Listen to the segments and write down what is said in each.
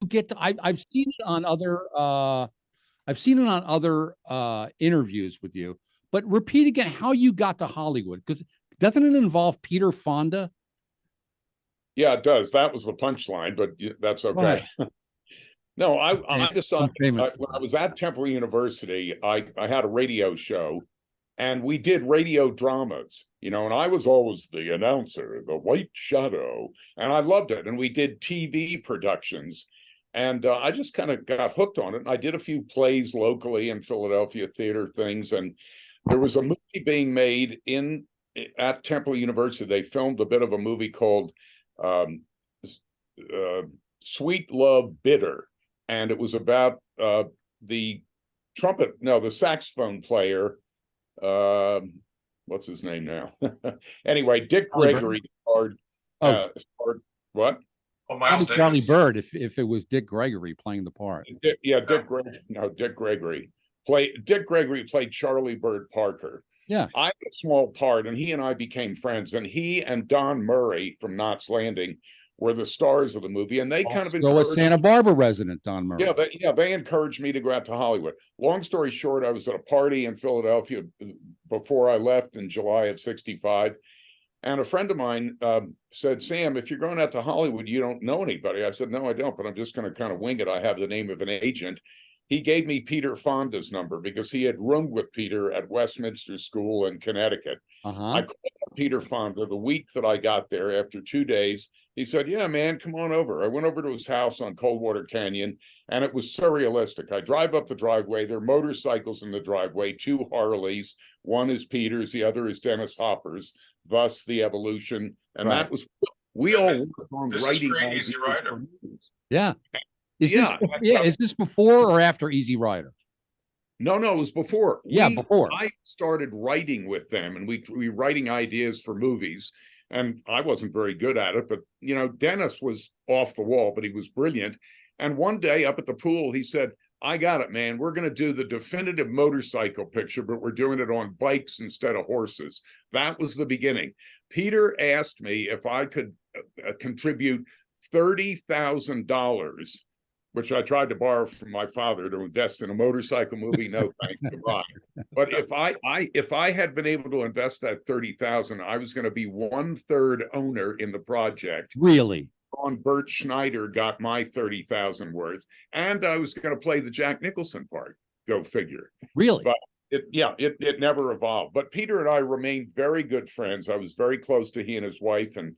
get to? I've seen it on other. I've seen it on other interviews with you. But repeat again how you got to Hollywood, because doesn't it involve Peter Fonda? Yeah, it does. That was the punchline, but that's okay. No, I decided when I was at Temple University, I had a radio show, and we did radio dramas, and I was always the announcer, the White Shadow, and I loved it. And we did TV productions, and I just kind of got hooked on it. And I did a few plays locally in Philadelphia, theater things, and there was a movie being made at Temple University. They filmed a bit of a movie called Sweet Love Bitter, and it was about the saxophone player. What's his name now? Anyway, Dick Gregory starred. What? Oh, Miles Davis. Charlie Bird, if it was Dick Gregory playing the part. Dick Gregory played Charlie Bird Parker. Yeah, I had a small part, and he and I became friends. And he and Don Murray from Knots Landing were the stars of the movie, and they kind of a Santa Barbara resident, Don Murray. They encouraged me to go out to Hollywood. Long story short, I was at a party in Philadelphia before I left in July of '65, and a friend of mine said, "Sam, if you're going out to Hollywood, you don't know anybody." I said, "No, I don't, but I'm just going to kind of wing it. I have the name of an agent." He gave me Peter Fonda's number because he had roomed with Peter at Westminster School in Connecticut. I called Peter Fonda the week that I got there. After 2 days, he said, "Yeah, man, come on over." I went over to his house on Coldwater Canyon, and it was surrealistic. I drive up the driveway. There are motorcycles in the driveway, 2 Harleys. One is Peter's, the other is Dennis Hopper's, thus the evolution. And that was, we all worked on writing. Easy Rider. Yeah. Is this before or after Easy Rider? No, it was before. Before. I started writing with them, and we writing ideas for movies, and I wasn't very good at it, but Dennis was off the wall, but he was brilliant. And one day up at the pool, he said, "I got it, man. We're going to do the definitive motorcycle picture, but we're doing it on bikes instead of horses." That was the beginning. Peter asked me if I could contribute $30,000, which I tried to borrow from my father to invest in a motorcycle movie. No, thanks, goodbye. But if I had been able to invest that $30,000, I was going to be 1/3 owner in the project. Really? Bert Schneider got my $30,000 worth, and I was going to play the Jack Nicholson part. Go figure. Really? But it never evolved. But Peter and I remained very good friends. I was very close to he and his wife, and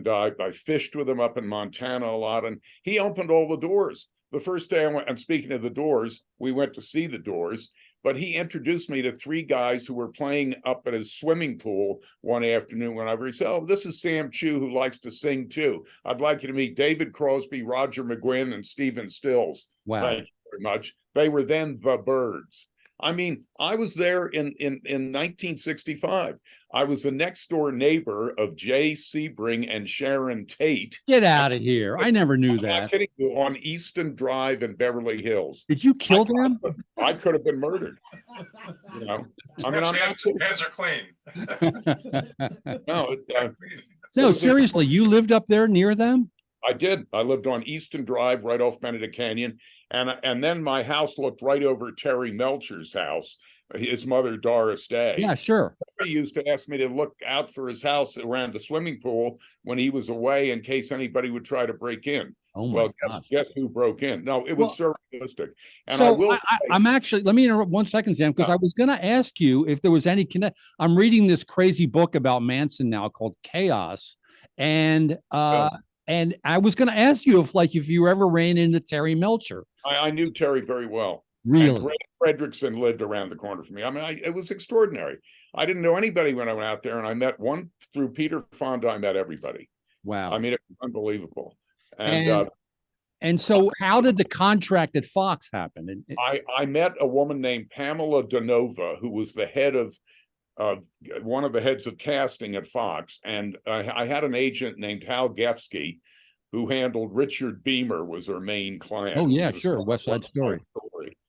I fished with him up in Montana a lot, and he opened all the doors. The first day I went, and speaking of the Doors, we went to see the Doors, but he introduced me to 3 guys who were playing up at his swimming pool one afternoon whenever he said, "Oh, this is Sam Chu, who likes to sing too. I'd like you to meet David Crosby, Roger McGuinn, and Stephen Stills." Wow. Thank you very much. They were then the Birds. I mean, I was there in 1965. I was the next door neighbor of Jay Sebring and Sharon Tate. Get out of here. I never knew that. I'm not kidding you, on Easton Drive in Beverly Hills. Did you kill them? I could have been murdered. Hands are clean. No, seriously, you lived up there near them? I did. I lived on Easton Drive right off Benedict Canyon. And then my house looked right over Terry Melcher's house, his mother, Doris Day. Yeah, sure. He used to ask me to look out for his house around the swimming pool when he was away in case anybody would try to break in. Oh my God. Guess who broke in? No, it was surrealistic. And so I'm actually, let me interrupt 1 second, Sam, because I was going to ask you if there was any connect. I'm reading this crazy book about Manson now called Chaos. And I was going to ask you if you ever ran into Terry Melcher. I knew Terry very well. Really? And Fredrickson lived around the corner from me. I mean, it was extraordinary. I didn't know anybody when I went out there, and I met one through Peter Fonda. I met everybody. Wow. I mean, it was unbelievable. And so how did the contract at Fox happen? I met a woman named Pamela Danova, who was the head of one of the heads of casting at Fox. And I had an agent named Hal Gefsky, who handled Richard Beamer, was her main client. Oh, yeah, sure. West Side Story.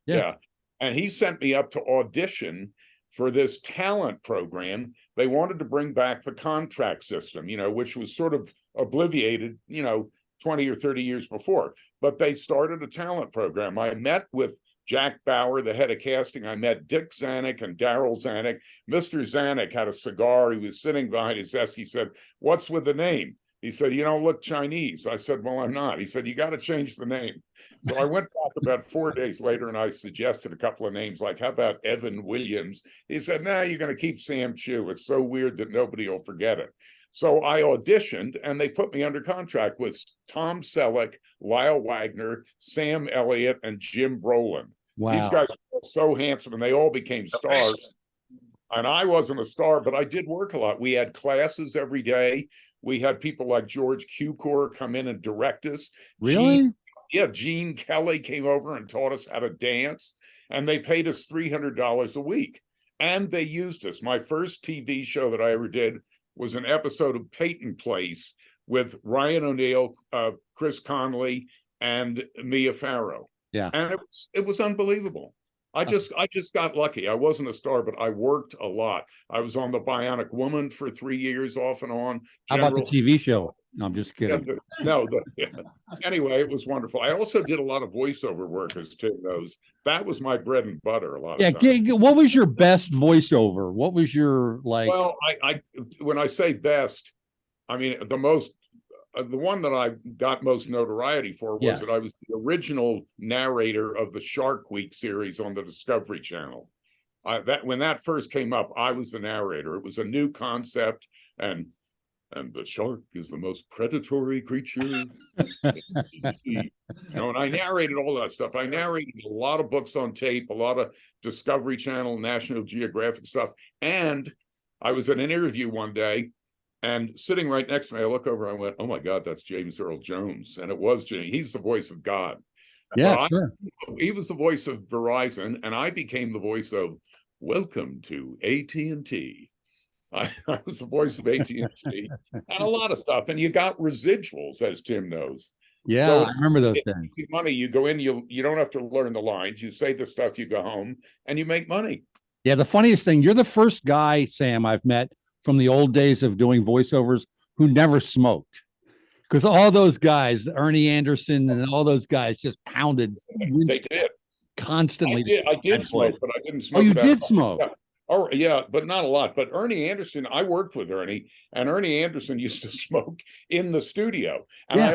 Yeah. And he sent me up to audition for this talent program. They wanted to bring back the contract system, which was sort of obliviated, 20 or 30 years before. But they started a talent program. I met with Jack Bauer, the head of casting. I met Dick Zanuck and Daryl Zanuck. Mr. Zanuck had a cigar. He was sitting behind his desk. He said, "What's with the name?" He said, "You don't look Chinese." I said, "Well, I'm not." He said, "You got to change the name." So I went back about 4 days later and I suggested a couple of names, like, how about Evan Williams? He said, "Nah, you're going to keep Sam Chu. It's so weird that nobody will forget it." So I auditioned and they put me under contract with Tom Selleck, Lyle Wagner, Sam Elliott, and Jim Brolin. Wow. These guys were so handsome and they all became stars. And I wasn't a star, but I did work a lot. We had classes every day. We had people like George Cukor come in and direct us. Really? Gene Kelly came over and taught us how to dance. And they paid us $300 a week. And they used us. My first TV show that I ever did was an episode of Peyton Place with Ryan O'Neal, Chris Conley, and Mia Farrow. Yeah. And it was unbelievable. I just got lucky. I wasn't a star, but I worked a lot. I was on The Bionic Woman for 3 years off and on. How about the TV show? No, I'm just kidding. Anyway, it was wonderful. I also did a lot of voiceover work, as Tim knows. That was my bread and butter a lot of times. What was your best voiceover? What was your, like? Well, I when I say best, I mean the one that I got most notoriety for was that I was the original narrator of the Shark Week series on the Discovery Channel. When that first came up, I was the narrator. It was a new concept, and the shark is the most predatory creature. And I narrated all that stuff. I narrated a lot of books on tape, a lot of Discovery Channel, National Geographic stuff. And I was at an interview one day, and sitting right next to me, I look over, I went, "Oh my God, that's James Earl Jones." And it was James. He's the voice of God. Yeah, sure. He was the voice of Verizon, and I became the voice of "Welcome to AT&T." I was the voice of AT&T and a lot of stuff. And you got residuals, as Tim knows. Yeah, so I remember those things. Money, you go in, you don't have to learn the lines. You say the stuff, you go home, and you make money. Yeah, the funniest thing, you're the first guy, Sam, I've met from the old days of doing voiceovers who never smoked. Because all those guys, Ernie Anderson and all those guys, just pounded They did constantly. I did smoke, but I didn't smoke. Oh, you did smoke? Yeah. Oh, yeah, but not a lot. But Ernie Anderson, I worked with Ernie, and Ernie Anderson used to smoke in the studio. And I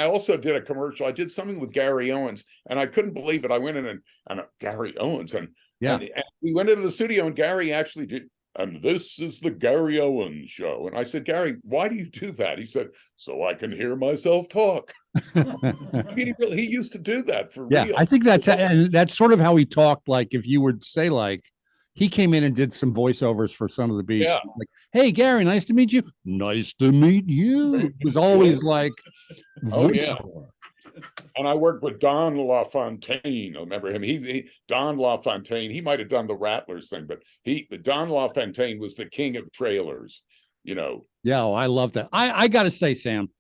also did a commercial. I did something with Gary Owens, and I couldn't believe it. I went in and Gary Owens, and we went into the studio, and Gary actually did. "And this is the Gary Owens Show." And I said, "Gary, why do you do that?" He said, "So I can hear myself talk." I mean, he used to do that for real. I think that's sort of how he talked. Like, if you would say, like, he came in and did some voiceovers for Son of the Beach. Yeah. Like, "Hey, Gary, nice to meet you." "Nice to meet you." It was always like voiceover. And I worked with Don LaFontaine. I remember him. Don LaFontaine. He might have done the Rattlers thing, but Don LaFontaine was the king of trailers. Yeah, I love that. I got to say, Sam,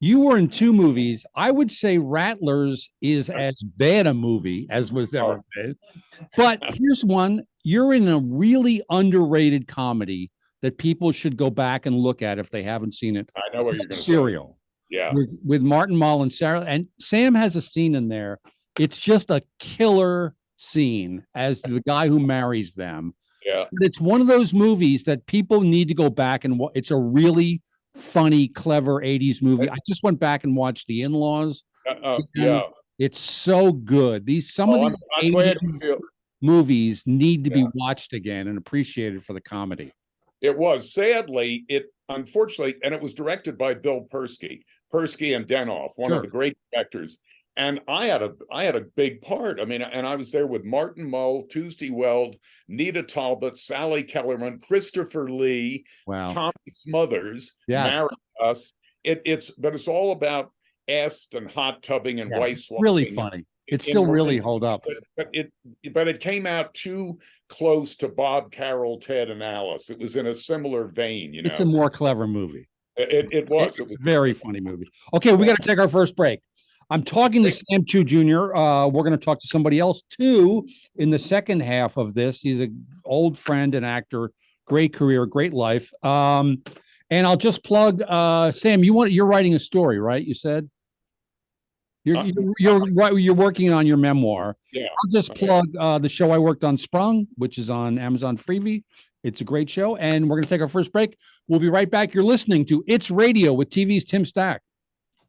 you were in 2 movies. I would say Rattlers is as bad a movie as was ever made. But here's one. You're in a really underrated comedy that people should go back and look at if they haven't seen it. I know what you're going to say. Serial. Yeah. With Martin Mull and Sarah. And Sam has a scene in there. It's just a killer scene as the guy who marries them. Yeah. But it's one of those movies that people need to go back and watch. It's a really funny, clever 80s movie. I just went back and watched The In-Laws. Yeah. It's so good. Some of these 80s movies need to be watched again and appreciated for the comedy. It was. Sadly, unfortunately, and it was directed by Bill Persky and Denoff, one of the great directors. And I had a big part. I mean, and I was there with Martin Mull, Tuesday Weld, Nita Talbot, Sally Kellerman, Christopher Lee, Tommy Smothers married us. But it's all about est and hot tubbing and white swapping. Really funny. It still really hold up. But it came out too close to Bob Carroll, Ted, and Alice. It was in a similar vein, It's a more clever movie. It was a very funny movie. Okay, we got to take our first break. I'm talking to Sam Chu Jr. We're going to talk to somebody else too in the second half of this. He's an old friend and actor, great career, great life. And I'll just plug Sam. You're writing a story, right? You said. You're working on your memoir. Yeah. I'll just plug the show I worked on, Sprung, which is on Amazon Freevee. It's a great show, and we're going to take our first break. We'll be right back. You're listening to It's Radio with TV's Tim Stack.